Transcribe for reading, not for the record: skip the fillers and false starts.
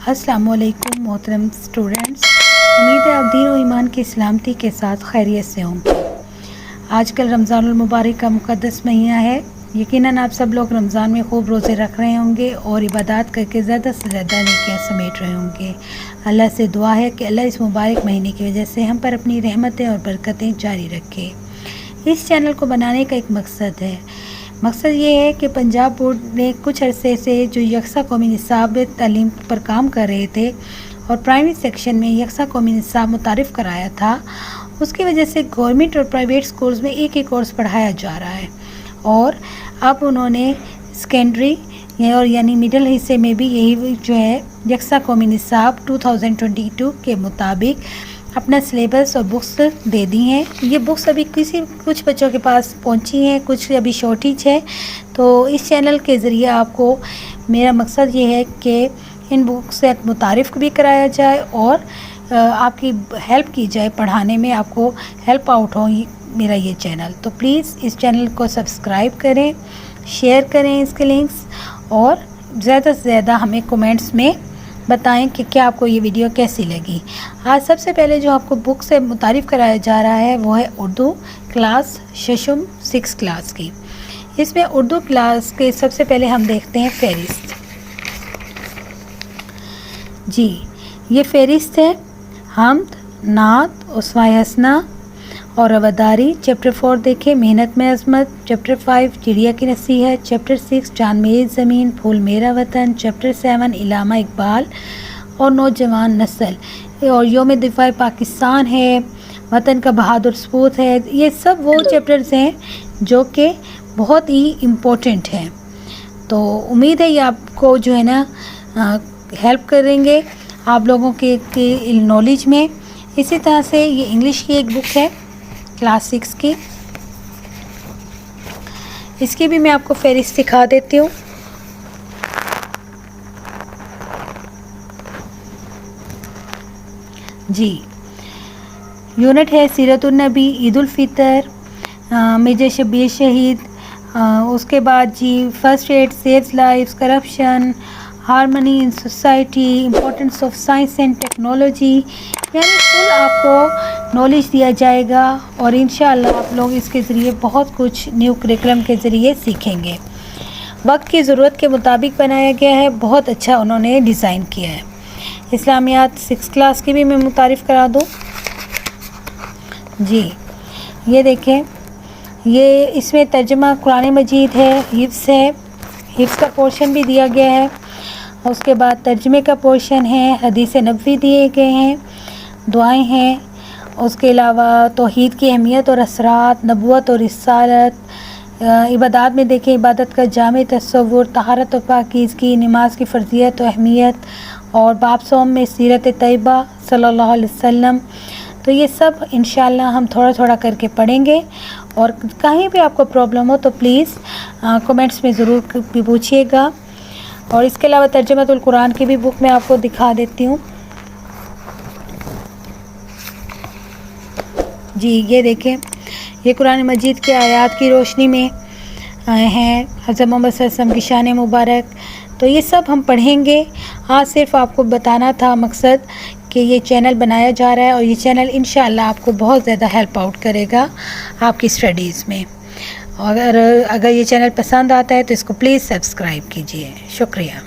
अस्सलाम वालेकुम मोहतरम स्टूडेंट्स, उम्मीद है आप दीन और ईमान की सलामती के साथ खैरियत से होंगे। आजकल रमज़ानुल मुबारक का मुक़द्दस महीना है। यकीनन आप सब लोग रमज़ान में खूब रोज़े रख रहे होंगे और इबादत करके ज़्यादा से ज़्यादा नेकियां समेट रहे होंगे। अल्लाह से दुआ है कि अल्लाह इस मुबारक महीने की वजह से हम पर अपनी रहमतें और बरकतें जारी रखे। इस चैनल को बनाने का एक मकसद है। मकसद ये है कि पंजाब बोर्ड ने कुछ अरसे से जो यकसा कौमी निसाब तालीम पर काम कर रहे थे और प्राइमरी सेक्शन में यकसा कौमी निसाब मुतारिफ़ कराया था, उसकी वजह से गवर्नमेंट और प्राइवेट स्कूल्स में एक ही कोर्स पढ़ाया जा रहा है और अब उन्होंने सेकेंडरी और यानी मिडिल हिस्से में भी यही जो है यकसा कौमी निसाब 2022 के मुताबिक अपना सिलेबस और बुक्स दे दी हैं। ये बुक्स अभी कुछ बच्चों के पास पहुंची हैं, कुछ अभी शॉर्टेज है। तो इस चैनल के ज़रिए आपको मेरा मकसद ये है कि इन बुक्स से मुतारिफ़ भी कराया जाए और आपकी हेल्प की जाए, पढ़ाने में आपको हेल्प आउट हो मेरा ये चैनल। तो प्लीज़ इस चैनल को सब्सक्राइब करें, शेयर करें इसके लिंक्स और ज़्यादा से ज़्यादा हमें कमेंट्स में बताएं कि क्या आपको ये वीडियो कैसी लगी। आज सबसे पहले जो आपको बुक से मुतारिफ़ कराया जा रहा है वो है उर्दू क्लास शशम 6 क्लास की। इसमें उर्दू क्लास के सबसे पहले हम देखते हैं फ़हरिस्त। जी, ये फ़हरिस्त है हम्द, नात, उस्वा-ए हसना और रवादारी। चैप्टर 4 देखें मेहनत में अज़मत। चैप्टर 5 चिड़िया की नसीहत। चैप्टर 6 चांद मेरी ज़मीन, फूल मेरा वतन। चैप्टर 7 इलामा इकबाल और नौजवान नस्ल और यौम दिफ़ा पाकिस्तान है, वतन का बहादुर सपूत है। ये सब वो चैप्टर्स हैं जो कि बहुत ही इम्पोर्टेंट हैं। तो उम्मीद है ये आपको जो है ना हेल्प करेंगे आप लोगों के नॉलेज में। इसी तरह से ये इंग्लिश की एक बुक है क्लास 6 की, इसकी भी मैं आपको फ़हरिस्त दिखा देती हूँ। जी, यूनिट है सीरतुन नबी, ईद उल फितर, मेजर शब्बीर शहीद। उसके बाद जी first aid saves lives, corruption, harmony in society, importance of science and technology, यानी फुल आपको नॉलेज दिया जाएगा और इंशाअल्लाह आप लोग इसके ज़रिए बहुत कुछ न्यू करिकुलम के ज़रिए सीखेंगे। वक्त की ज़रूरत के मुताबिक बनाया गया है, बहुत अच्छा उन्होंने डिज़ाइन किया है। इस्लामियात 6 क्लास की भी मैं मुतारिफ़ करा दूँ। जी, ये देखें, ये इसमें तर्जुमा कुरान मजीद है, हिफ्ज़ है, हिफ्ज़ का पोर्शन भी दिया गया है। उसके बाद तर्जुमे का पोर्शन है, हदीस नबवी दिए गए हैं, दुआएं हैं। उसके अलावा तौहीद की अहमियत और असरात, नबूवत और रिसालत। इबादत में देखें इबादत का जामे तस्वुर, तहारत और पाकीज़गी, नमाज की फ़र्ज़ियत और अहमियत और बाब सौम में सीरत तैयबा सल्लल्लाहु अलैहि वसल्लम। तो ये सब इंशाअल्लाह हम थोड़ा थोड़ा करके पढ़ेंगे और कहीं भी आपको प्रॉब्लम हो तो प्लीज़ कमेंट्स में ज़रूर पूछिएगा। और इसके अलावा तर्जुमतुल कुरान की भी बुक मैं आपको दिखा देती हूँ। जी, ये देखें, ये कुरान मजीद के आयात की रोशनी में हैं, हज़रत मोहम्मद सल्लल्लाहु अलैहि वसल्लम की शान मुबारक। तो ये सब हम पढ़ेंगे। आज सिर्फ आपको बताना था मकसद कि ये चैनल बनाया जा रहा है और ये चैनल इंशाअल्लाह आपको बहुत ज़्यादा हेल्प आउट करेगा आपकी स्टडीज़ में। और अगर ये चैनल पसंद आता है तो इसको प्लीज़ सब्सक्राइब कीजिए। शुक्रिया।